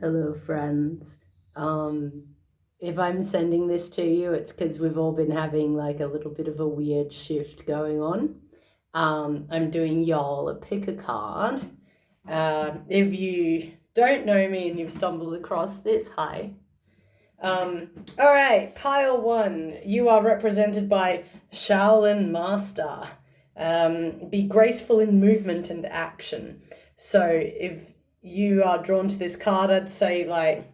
Hello, friends. If I'm sending this to you, it's because we've all been having like a little bit of a weird shift going on. I'm doing y'all a pick a card. If you don't know me and you've stumbled across this, hi. All right, pile one. You are represented by Shaolin Master. Be graceful in movement and action. So if you are drawn to this card, I'd say like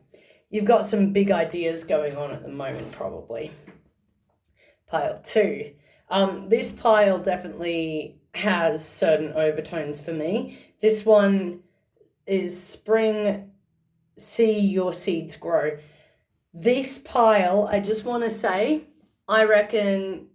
you've got some big ideas going on at the moment, probably. Pile two. This pile definitely has certain overtones for me. This one is spring, see your seeds grow. This pile, I just want to say, I reckon,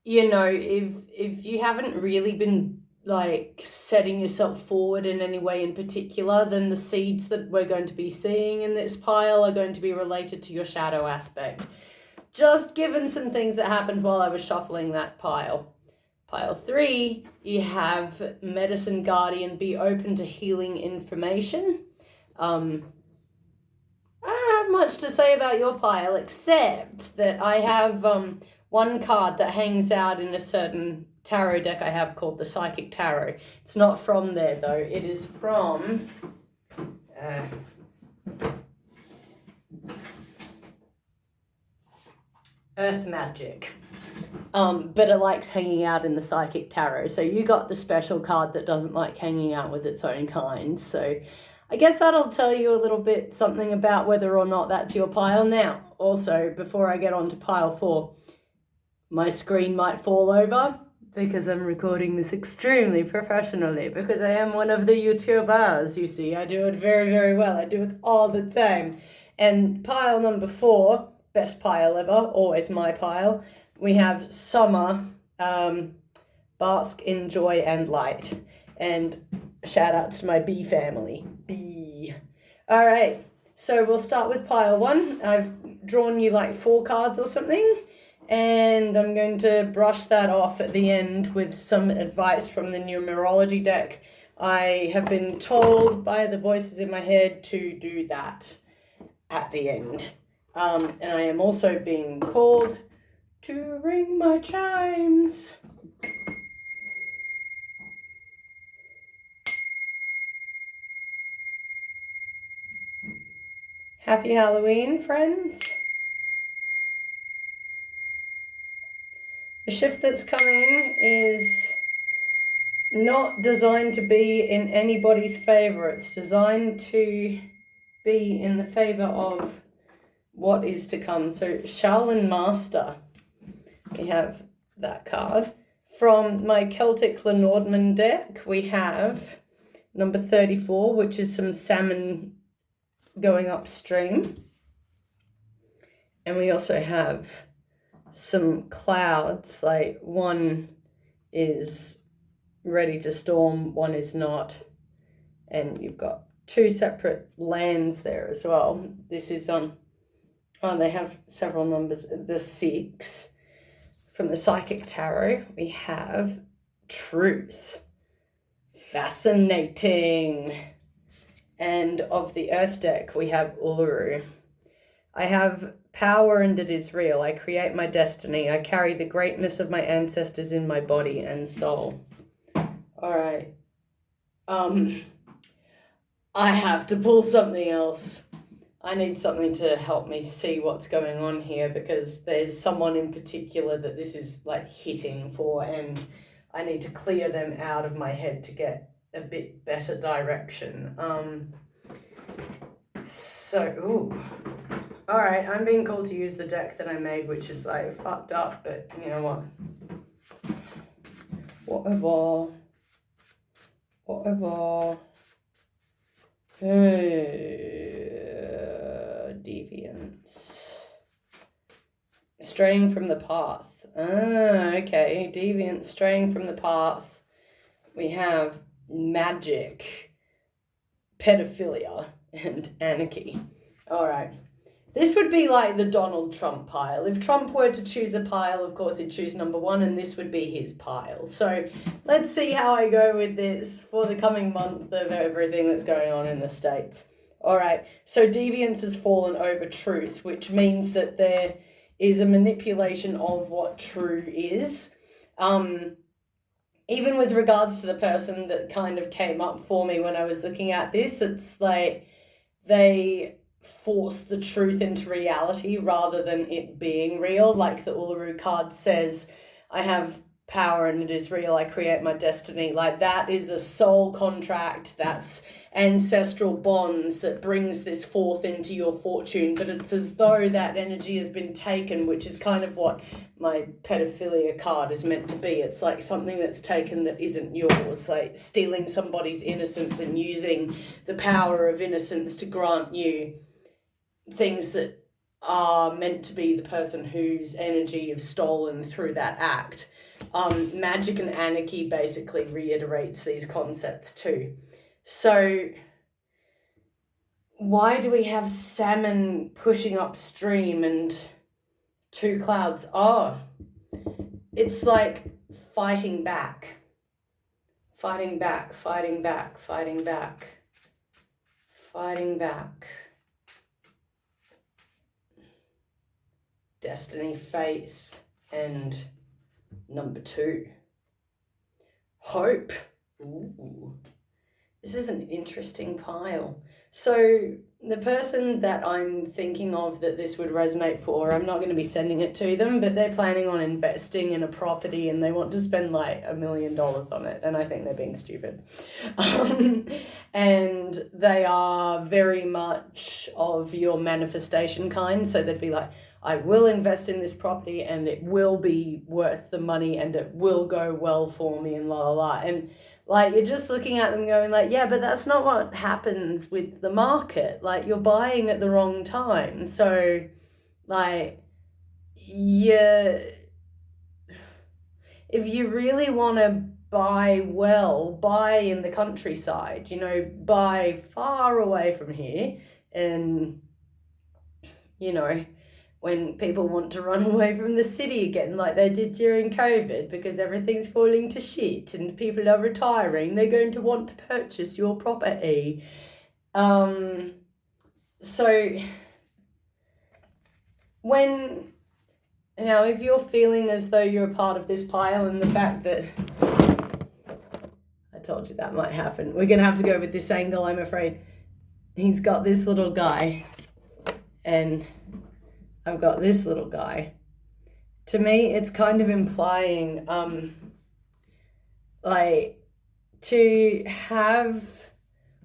if you haven't really been like setting yourself forward in any way in particular, then the seeds that we're going to be seeing in this pile are going to be related to your shadow aspect. Just given some things that happened while I was shuffling that pile. Pile three, you have Medicine Guardian, be open to healing information. I don't have much to say about your pile, except that I have one card that hangs out in a certain tarot deck I have called the Psychic Tarot. It's not from there, though. It is from... Earth Magic. But it likes hanging out in the Psychic Tarot. So you got the special card that doesn't like hanging out with its own kind. So I guess that'll tell you a little bit something about whether or not that's your pile. Now, also, before I get on to pile four, my screen might fall over because I'm recording this extremely professionally because I am one of the YouTubers, you see. I do it very, very well. I do it all the time. And pile number four, best pile ever, always my pile. We have summer, bask in joy and light. And shout outs to my bee family. Bee. All right, so we'll start with pile one. I've drawn you like 4 cards or something. And I'm going to brush that off at the end with some advice from the numerology deck. I have been told by the voices in my head to do that at the end. And I am also being called to ring my chimes. Happy Halloween, friends. The shift that's coming is not designed to be in anybody's favor. It's designed to be in the favor of what is to come. So Shaolin Master, we have that card. From my Celtic Lenormand deck, we have number 34, which is some salmon going upstream. And we also have some clouds, like one is ready to storm, one is not. And you've got 2 separate lands there as well. This is they have several numbers. The 6. From the Psychic Tarot, we have Truth. Fascinating. And of the Earth deck, we have Uluru. I have power and it is real. I create my destiny. I carry the greatness of my ancestors in my body and soul. All right. I have to pull something else. I need something to help me see what's going on here because there's someone in particular that this is like hitting for and I need to clear them out of my head to get a bit better direction. All right, I'm being called to use the deck that I made, which is like fucked up, but you know what? Whatever. Deviance. Straying from the path. Okay. Deviant, straying from the path. We have magic, pedophilia, and anarchy. All right. This would be like the Donald Trump pile. If Trump were to choose a pile, of course he'd choose number 1, and this would be his pile. So let's see how I go with this for the coming month of everything that's going on in the States. All right, so deviance has fallen over truth, which means that there is a manipulation of what true is. Even with regards to the person that kind of came up for me when I was looking at this, it's like they force the truth into reality rather than it being real. Like the Uluru card says, I have power and it is real, I create my destiny. Like that is a soul contract, that's ancestral bonds that brings this forth into your fortune. But it's as though that energy has been taken, which is kind of what my pedophilia card is meant to be. It's like something that's taken that isn't yours, like stealing somebody's innocence and using the power of innocence to grant you things that are meant to be the person whose energy you've stolen through that act. Magic and anarchy basically reiterates these concepts too. So why do we have salmon pushing upstream and 2 clouds? Oh, it's like fighting back. Fighting back, fighting back, fighting back, fighting back. Destiny, faith, and number 2. Hope. Ooh. This is an interesting pile. So the person that I'm thinking of that this would resonate for, I'm not going to be sending it to them, but they're planning on investing in a property and they want to spend like $1 million on it. And I think they're being stupid. And they are very much of your manifestation kind. So they'd be like, I will invest in this property and it will be worth the money and it will go well for me and la la la. And like, you're just looking at them going like, yeah, but that's not what happens with the market. Like, you're buying at the wrong time. So, like, if you really want to buy well, buy in the countryside, you know, buy far away from here. And, you know, when people want to run away from the city again, like they did during COVID, because everything's falling to shit and people are retiring, they're going to want to purchase your property. So when, now, if you're feeling as though you're a part of this pile, and the fact that, I told you that might happen, we're going to have to go with this angle, I'm afraid. He's got this little guy, and I've got this little guy. To me, it's kind of implying, like, to have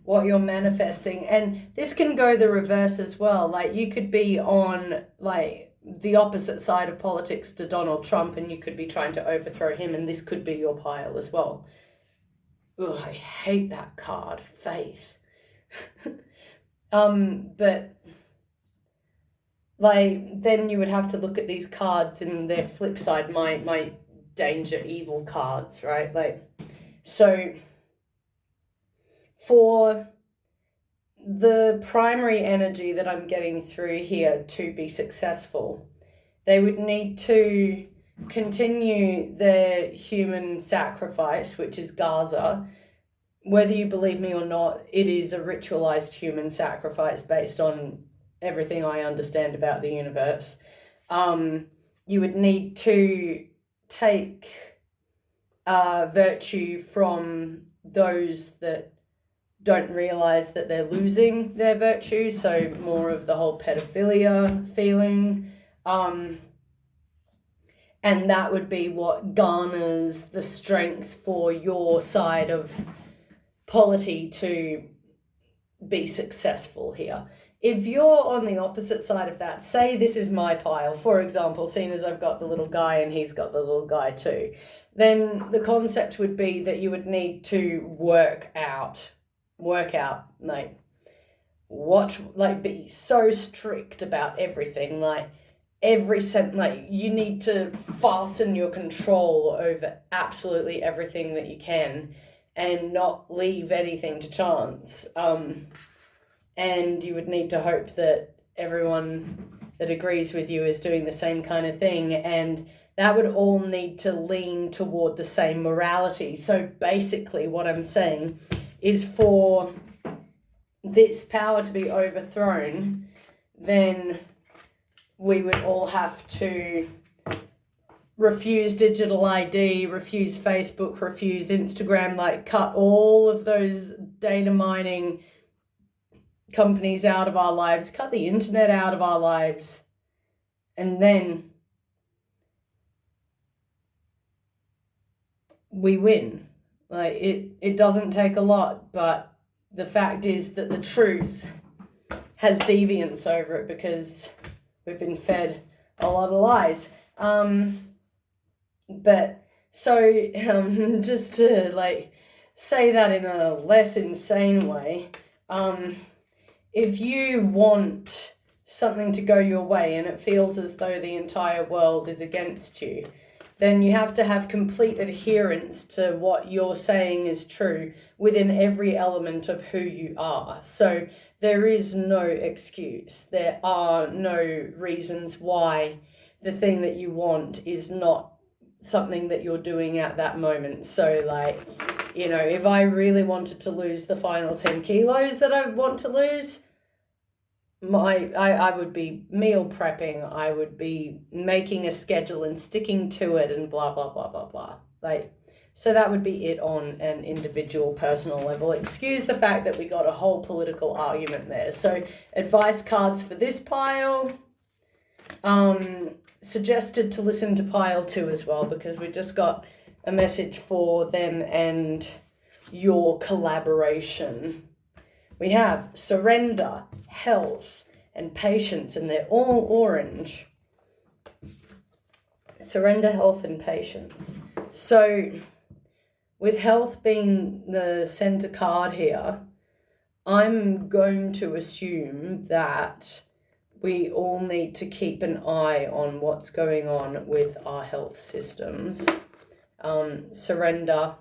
what you're manifesting. And this can go the reverse as well. Like, you could be on, like, the opposite side of politics to Donald Trump, and you could be trying to overthrow him, and this could be your pile as well. Ugh, I hate that card, faith. But like, then you would have to look at these cards in their flip side, my danger, evil cards, right? Like, so for the primary energy that I'm getting through here to be successful, they would need to continue their human sacrifice, which is Gaza. Whether you believe me or not, it is a ritualized human sacrifice based on everything I understand about the universe. You would need to take virtue from those that don't realize that they're losing their virtue, so more of the whole pedophilia feeling. And that would be what garners the strength for your side of polity to be successful here. If you're on the opposite side of that, say this is my pile, for example, seeing as I've got the little guy and he's got the little guy too, then the concept would be that you would need to work out, like, be so strict about everything, like, you need to fasten your control over absolutely everything that you can and not leave anything to chance. And you would need to hope that everyone that agrees with you is doing the same kind of thing, and that would all need to lean toward the same morality. So basically what I'm saying is, for this power to be overthrown, then we would all have to refuse digital ID, refuse Facebook, refuse Instagram, like cut all of those data mining companies out of our lives, cut the internet out of our lives, and then we win. Like, it doesn't take a lot, but the fact is that the truth has deviance over it because we've been fed a lot of lies. But so just to like say that in a less insane way, if you want something to go your way and it feels as though the entire world is against you, then you have to have complete adherence to what you're saying is true within every element of who you are. So there is no excuse. There are no reasons why the thing that you want is not something that you're doing at that moment. So like, you know, if I really wanted to lose the final 10 kilos that I want to lose, I would be meal prepping, I would be making a schedule and sticking to it and blah, blah, blah, blah, blah. Like, so that would be it on an individual personal level. Excuse the fact that we got a whole political argument there. So advice cards for this pile. Suggested to listen to pile 2 as well, because we just got a message for them and your collaboration. We have surrender, health, and patience, and they're all orange. Surrender, health, and patience. So with health being the center card here, I'm going to assume that we all need to keep an eye on what's going on with our health systems. Surrender,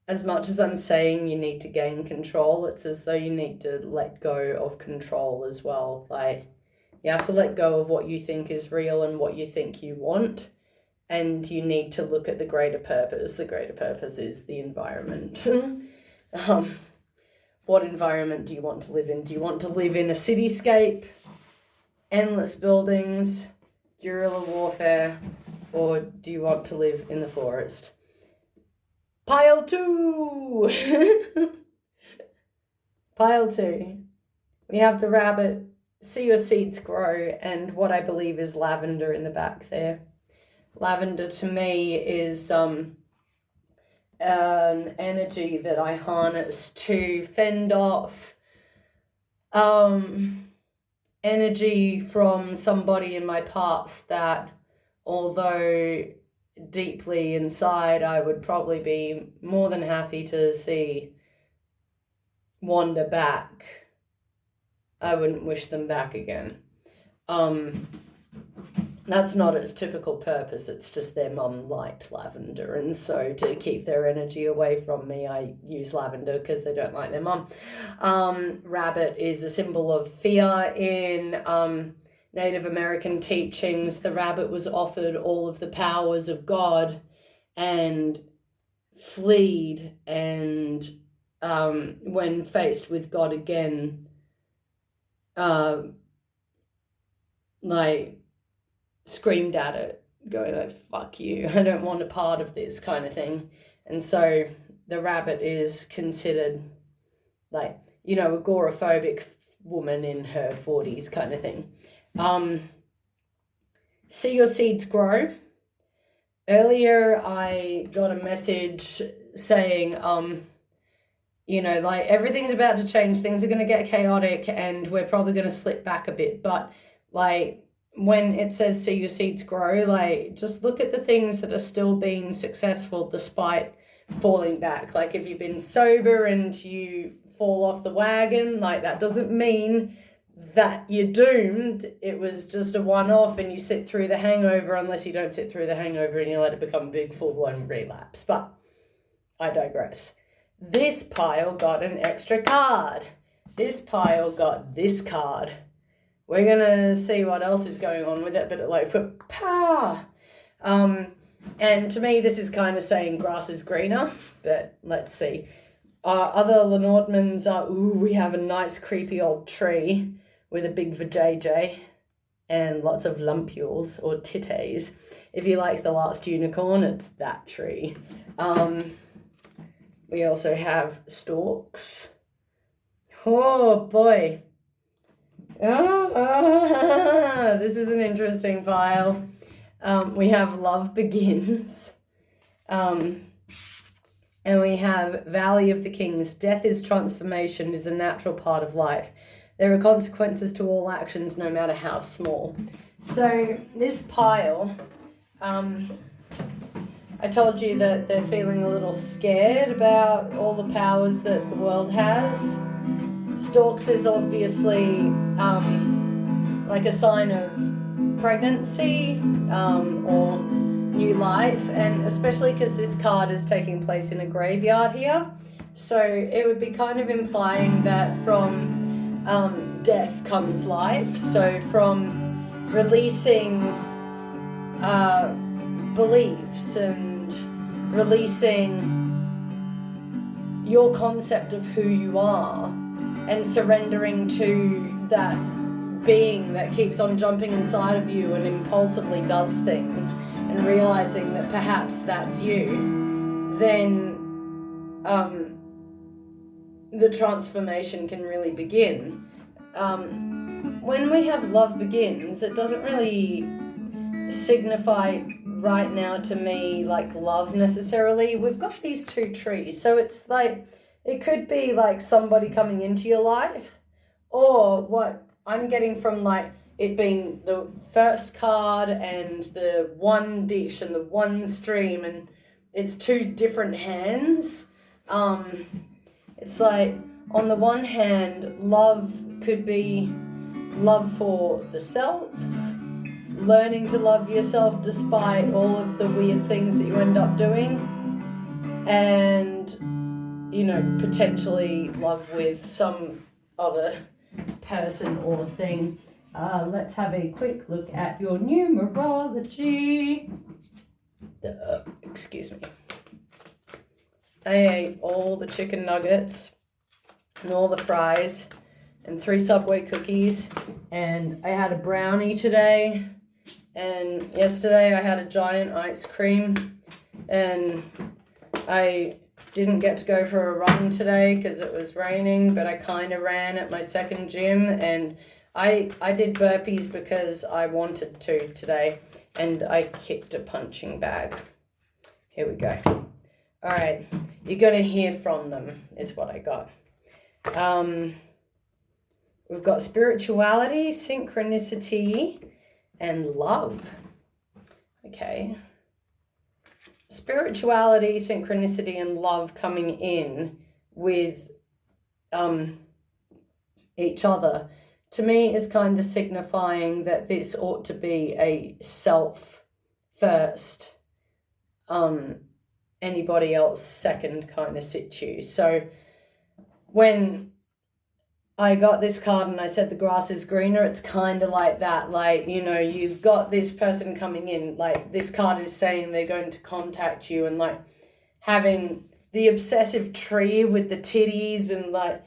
as much as I'm saying you need to gain control, it's as though you need to let go of control as well. Like, you have to let go of what you think is real and what you think you want, and you need to look at the greater purpose. The greater purpose is the environment. What environment do you want to live in? Do you want to live in a cityscape, endless buildings, guerrilla warfare, or do you want to live in the forest? Pile 2! Pile 2. We have the rabbit, see your seeds grow, and what I believe is lavender in the back there. Lavender to me is an energy that I harness to fend off energy from somebody in my past that, although deeply inside I would probably be more than happy to see wander back, I wouldn't wish them back again. That's not its typical purpose, it's just their mum liked lavender, and so to keep their energy away from me, I use lavender because they don't like their mum. Rabbit is a symbol of fear in Native American teachings. The rabbit was offered all of the powers of God and fled, and when faced with God again, like, screamed at it, going like, fuck you, I don't want a part of this kind of thing. And so the rabbit is considered like, you know, agoraphobic woman in her 40s kind of thing. See your seeds grow. Earlier I got a message saying, you know, like, everything's about to change, things are going to get chaotic, and we're probably going to slip back a bit, but like, when it says see your seeds grow, like, just look at the things that are still being successful despite falling back. Like, if you've been sober and you fall off the wagon, like, that doesn't mean that you're doomed. It was just a one-off and you sit through the hangover, unless you don't sit through the hangover and you let it become a big full-blown relapse. But I digress. This pile got an extra card. This pile got this card. We're going to see what else is going on with it, but like for power. And to me, this is kind of saying grass is greener, but let's see. Other Lenormans are, we have a nice creepy old tree with a big vajayjay and lots of lumpules or titties. If you like The Last Unicorn, it's that tree. We also have stalks. Oh boy. This is an interesting pile. We have Love Begins. And we have Valley of the Kings. Death is transformation, is a natural part of life. There are consequences to all actions, no matter how small. So this pile, I told you that they're feeling a little scared about all the powers that the world has. Storks is obviously like a sign of pregnancy or new life, and especially because this card is taking place in a graveyard here. So it would be kind of implying that from death comes life. So from releasing beliefs and releasing your concept of who you are and surrendering to that being that keeps on jumping inside of you and impulsively does things, and realizing that perhaps that's you, then the transformation can really begin. When we have Love Begins, it doesn't really signify right now to me like love necessarily. We've got these two trees, so it's like it could be like somebody coming into your life, or what I'm getting from like it being the first card and the one dish and the one stream, and it's two different hands. It's like on the one hand, love could be love for the self, learning to love yourself despite all of the weird things that you end up doing, and, you know, potentially love with some other person or thing. Let's have a quick look at your numerology. Excuse me. I ate all the chicken nuggets and all the fries and 3 Subway cookies, and I had a brownie today, and yesterday I had a giant ice cream, and I didn't get to go for a run today because it was raining, but I kind of ran at my second gym, and I did burpees because I wanted to today, and I kicked a punching bag. Here we go. All right, you're going to hear from them is what I got. We've got spirituality, synchronicity, and love. Okay. Spirituality, synchronicity, and love coming in with each other, to me, is kind of signifying that this ought to be a self first, anybody else second kind of situ. So when I got this card and I said the grass is greener, it's kind of like that. Like, you know, you've got this person coming in, like this card is saying they're going to contact you, and like having the obsessive tree with the titties and like,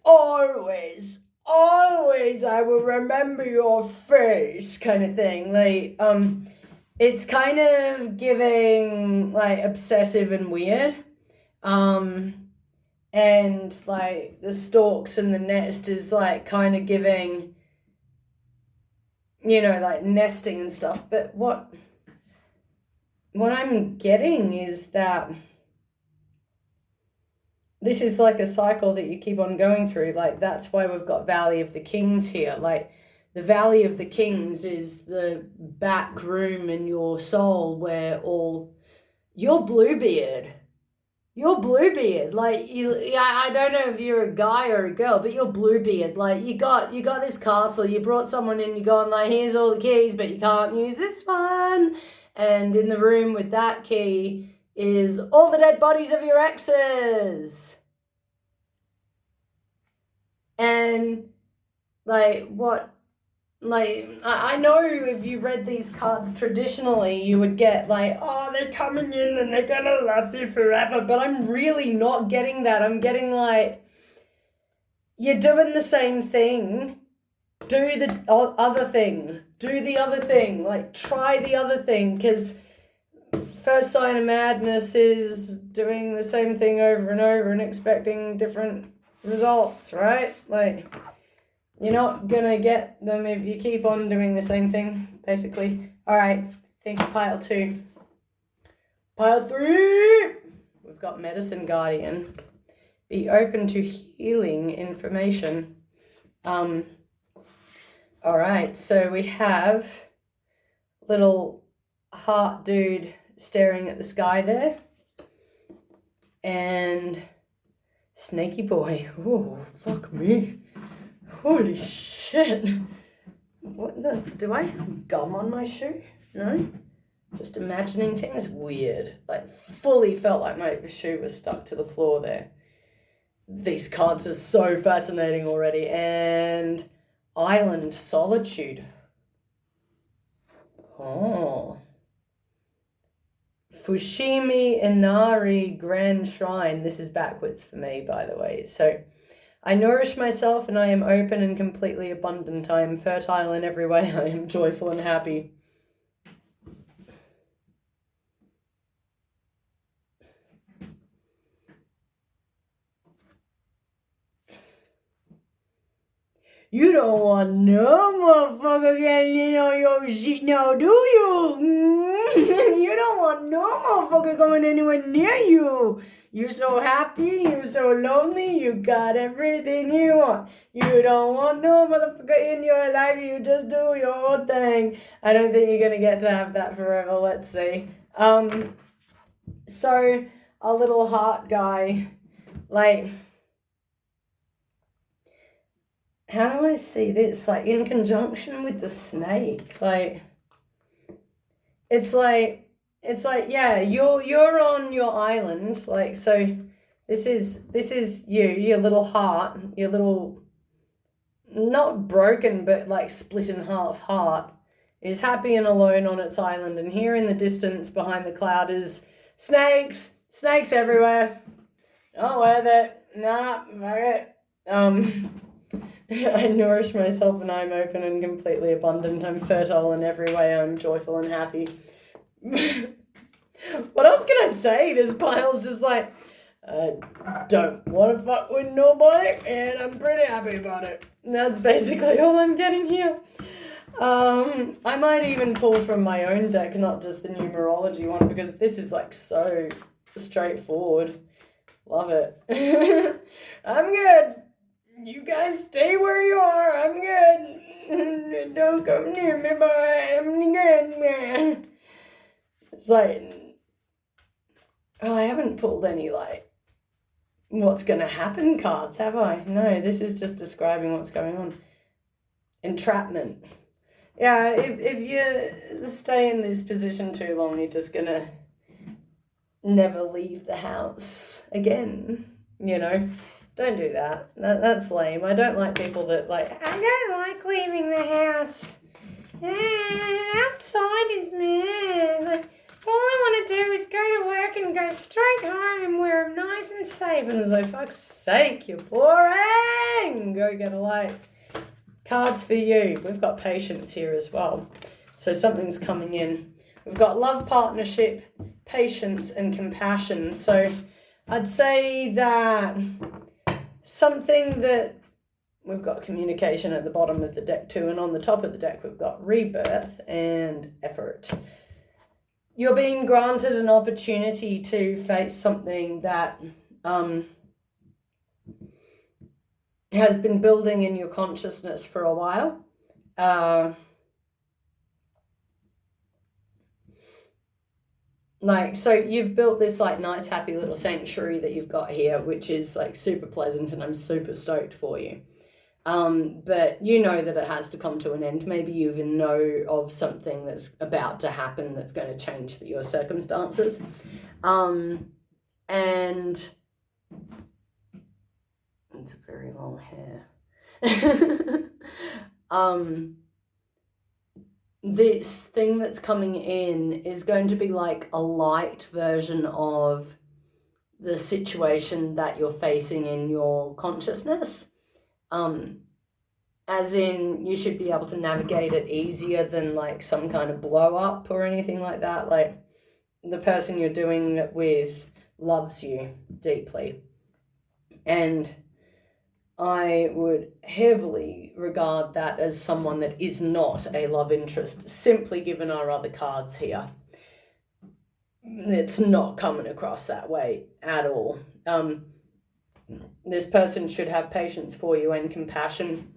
always I will remember your face kind of thing. Like, it's kind of giving like obsessive and weird. And like the stalks and the nest is like kind of giving, you know, like nesting and stuff. But what I'm getting is that this is like a cycle that you keep on going through. Like, that's why we've got Valley of the Kings here. Like, the Valley of the Kings is the back room in your soul where all your Bluebeard, like, I don't know if you're a guy or a girl, but you're Bluebeard. Like, you got this castle, you brought someone in, you're going like, here's all the keys, but you can't use this one. And in the room with that key is all the dead bodies of your exes. And like what, like I know if you read these cards traditionally, you would get like, oh, they're coming in and they're gonna love you forever. But I'm really not getting that. I'm getting like, you're doing the same thing. Do the other thing. Do the other thing. Like, try the other thing. Because first sign of madness is doing the same thing over and over and expecting different results, right? Like, you're not gonna get them if you keep on doing the same thing, basically. All right, think of pile 2. Pile 3! We've got Medicine Guardian. Be open to healing information. All right, so we have little heart dude staring at the sky there. And Snaky Boy. Oh, fuck me. Holy shit. What the? Do I have gum on my shoe? No? Just imagining things. Weird. Like, fully felt like my shoe was stuck to the floor there. These cards are so fascinating already. And Island Solitude. Oh. Fushimi Inari Grand Shrine. This is backwards for me, by the way. So, I nourish myself and I am open and completely abundant. I am fertile in every way. I am joyful and happy. You don't want no motherfucker getting in on your shit now, do you? You don't want no motherfucker coming anywhere near you. You're so happy, you're so lonely, you got everything you want. You don't want no motherfucker in your life, you just do your thing. I don't think you're gonna get to have that forever, let's see. So, our little heart guy, like, how do I see this? Like, in conjunction with the snake, like, it's like, yeah, you're on your island, like, so this is you, your little heart, your little, not broken, but like split in half heart, is happy and alone on its island, and here in the distance behind the cloud is snakes everywhere. Not worth it. Nah, fuck it. I nourish myself and I'm open and completely abundant. I'm fertile in every way. I'm joyful and happy. What else can I say? This pile's just like, I don't want to fuck with nobody and I'm pretty happy about it. And that's basically all I'm getting here. I might even pull from my own deck, not just the numerology one, because this is like so straightforward. Love it. I'm good. You guys stay where you are. I'm good. Don't come near me, boy. I'm good, man. It's like, oh, I haven't pulled any, like, what's going to happen cards, have I? No, this is just describing what's going on. Entrapment. Yeah, if you stay in this position too long, you're just going to never leave the house again, you know? Don't do that. That's lame. I don't like people that like, I don't like leaving the house. Outside is me. Like, all I want to do is go to work and go straight home where I'm nice and safe. And it's like, fuck's sake, you're boring. Go get a life. Cards for you. We've got patience here as well. So something's coming in. We've got love, partnership, patience, and compassion. So I'd say that something that we've got communication at the bottom of the deck too, and on the top of the deck we've got rebirth and effort. You're being granted an opportunity to face something that has been building in your consciousness for a while. Like, so you've built this like nice happy little sanctuary that you've got here, which is like super pleasant, and I'm super stoked for you. But you know that it has to come to an end. Maybe you even know of something that's about to happen that's going to change your circumstances. And it's a very long hair. This thing that's coming in is going to be like a light version of the situation that you're facing in your consciousness. As in, you should be able to navigate it easier than like some kind of blow up or anything like that. Like, the person you're doing it with loves you deeply. And I would heavily regard that as someone that is not a love interest, simply given our other cards here. It's not coming across that way at all. This person should have patience for you and compassion.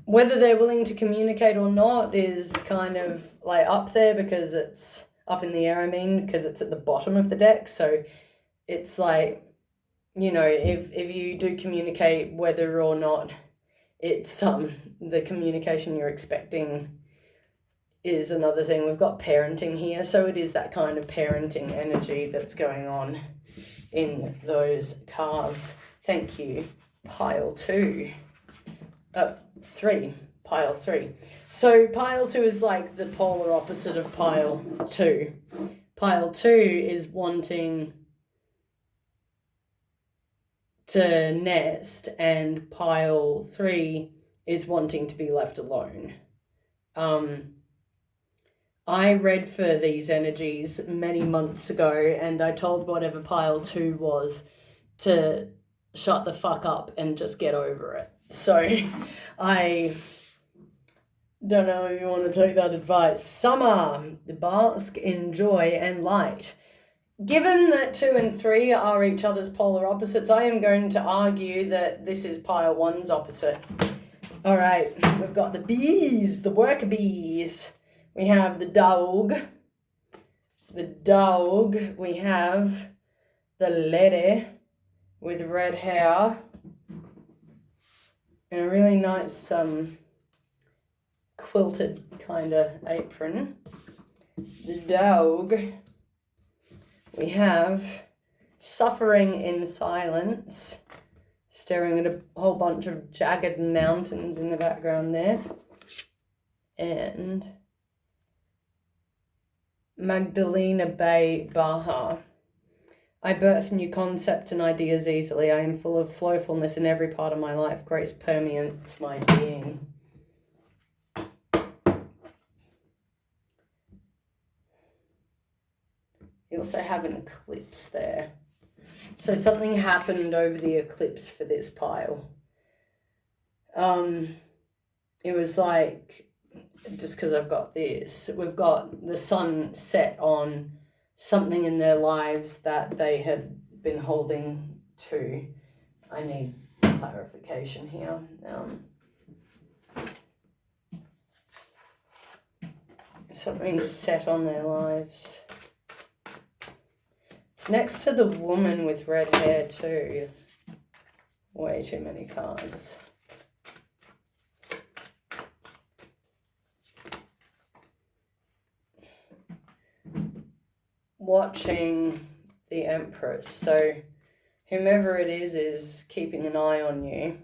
Whether they're willing to communicate or not is kind of like up there, because it's up in the air, because it's at the bottom of the deck. So it's like, you know, if you do communicate, whether or not it's the communication you're expecting is another thing. We've got parenting here, so it is that kind of parenting energy that's going on in those cards. Thank you. Pile 3. Pile 3. So pile 2 is like the polar opposite of pile 2. Pile 2 is wanting to nest, and pile 3 is wanting to be left alone. I read for these energies many months ago, and I told whatever pile 2 was to shut the fuck up and just get over it. So I don't know if you want to take that advice. Summer, bask in joy and light. Given that 2 and 3 are each other's polar opposites, I am going to argue that this is pile 1's opposite. All right, we've got the bees, the worker bees. We have the dog. We have the lady with red hair and a really nice quilted kind of apron. The dog. We have suffering in silence, staring at a whole bunch of jagged mountains in the background there. And Magdalena Bay Baha. I birth new concepts and ideas easily. I am full of flowfulness in every part of my life. Grace permeates my being. You also have an eclipse there. So something happened over the eclipse for this pile. It was like, just because I've got this, we've got the sun set on something in their lives that they had been holding to. I need clarification here. Something set on their lives. It's next to the woman with red hair too. Way too many cards. Watching the Empress. So whomever it is keeping an eye on you.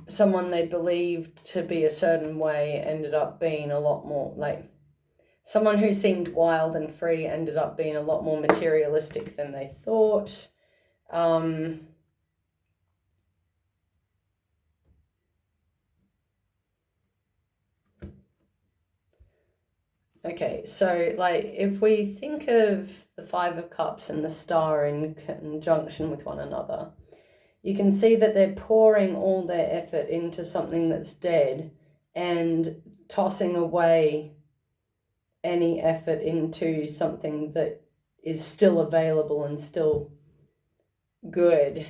Someone they believed to be a certain way ended up being a lot more, like, someone who seemed wild and free ended up being a lot more materialistic than they thought. Okay, so like if we think of the Five of Cups and the Star in conjunction with one another, you can see that they're pouring all their effort into something that's dead and tossing away any effort into something that is still available and still good.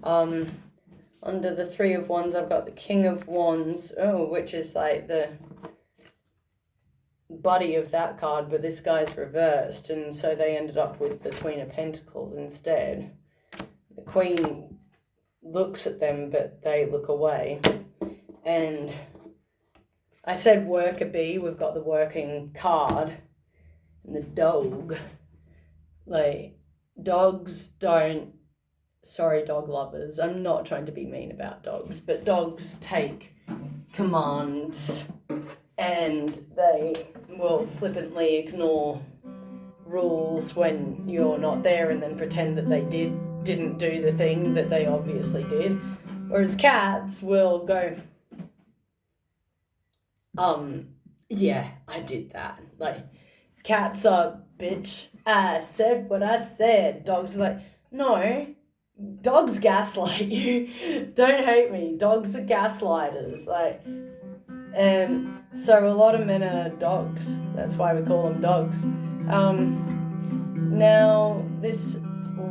Under the Three of Wands, I've got the King of Wands, which is like the buddy of that card, but this guy's reversed, and so they ended up with the Queen of Pentacles instead. The Queen looks at them, but they look away. And I said worker bee, we've got the working card, and the dog. Like, dogs don't, sorry, dog lovers, I'm not trying to be mean about dogs, but dogs take commands and they will flippantly ignore rules when you're not there and then pretend that they didn't do the thing that they obviously did. Whereas cats will go, yeah, I did that. Like, cats are, bitch, I said what I said. Dogs are like, no, dogs gaslight you. Don't hate me. Dogs are gaslighters. Like, and so a lot of men are dogs. That's why we call them dogs. Now, this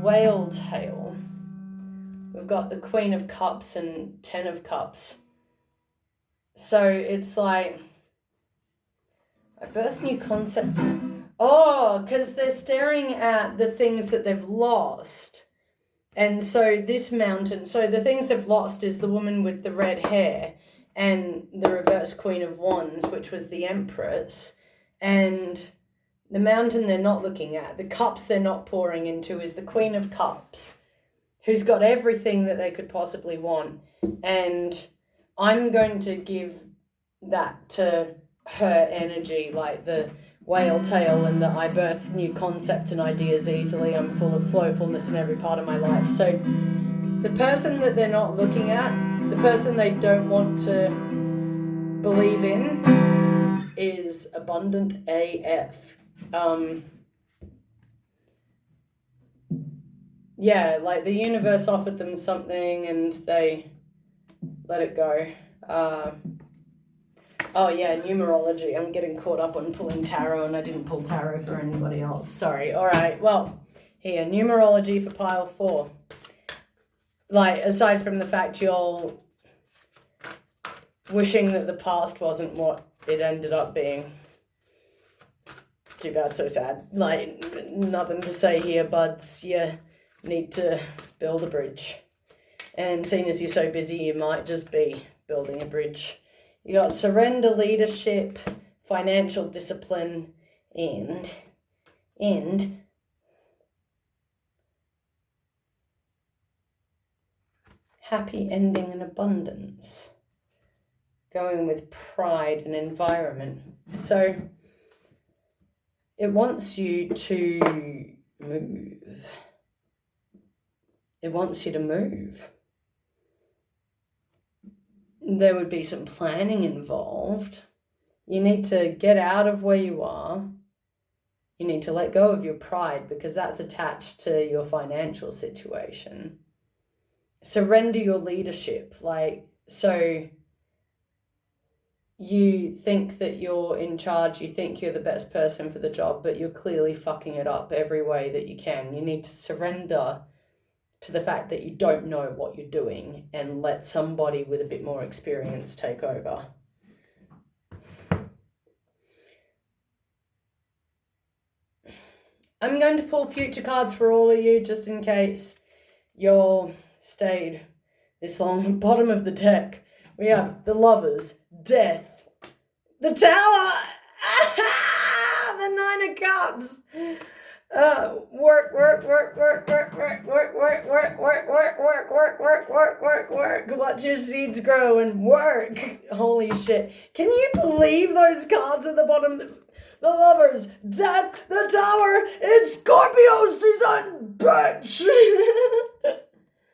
whale tail, we've got the Queen of Cups and Ten of Cups. So it's like, I birth new concepts. Oh, because they're staring at the things that they've lost. And so this mountain, so the things they've lost is the woman with the red hair and the reverse Queen of Wands, which was the Empress. And the mountain they're not looking at, the cups they're not pouring into, is the Queen of Cups, who's got everything that they could possibly want. And I'm going to give that to her energy, like the whale tail and the I birth new concepts and ideas easily. I'm full of flowfulness in every part of my life. So the person that they're not looking at, the person they don't want to believe in, is abundant AF. Yeah, like the universe offered them something and they let it go. Oh yeah, numerology. I'm getting caught up on pulling tarot and I didn't pull tarot for anybody else. Sorry. All right, well, here, numerology for pile 4. Like, aside from the fact you're wishing that the past wasn't what it ended up being. Too bad, so sad. Like, nothing to say here, buds. You need to build a bridge. And seeing as you're so busy, you might just be building a bridge. You got surrender, leadership, financial discipline, and happy ending and abundance. Going with pride and environment. So it wants you to move. It wants you to move. There would be some planning involved. You need to get out of where you are. You need to let go of your pride because that's attached to your financial situation. Surrender your leadership. Like, so you think that you're in charge, you think you're the best person for the job, but you're clearly fucking it up every way that you can. You need to surrender to the fact that you don't know what you're doing and let somebody with a bit more experience take over. I'm going to pull future cards for all of you just in case you're stayed this long. Bottom of the deck, we have the Lovers, Death, the Tower, the Nine of Cups. Work. Let your seeds grow and work. Holy shit. Can you believe those cards at the bottom? The Lovers, Death, the Tower, it's Scorpio season, bitch.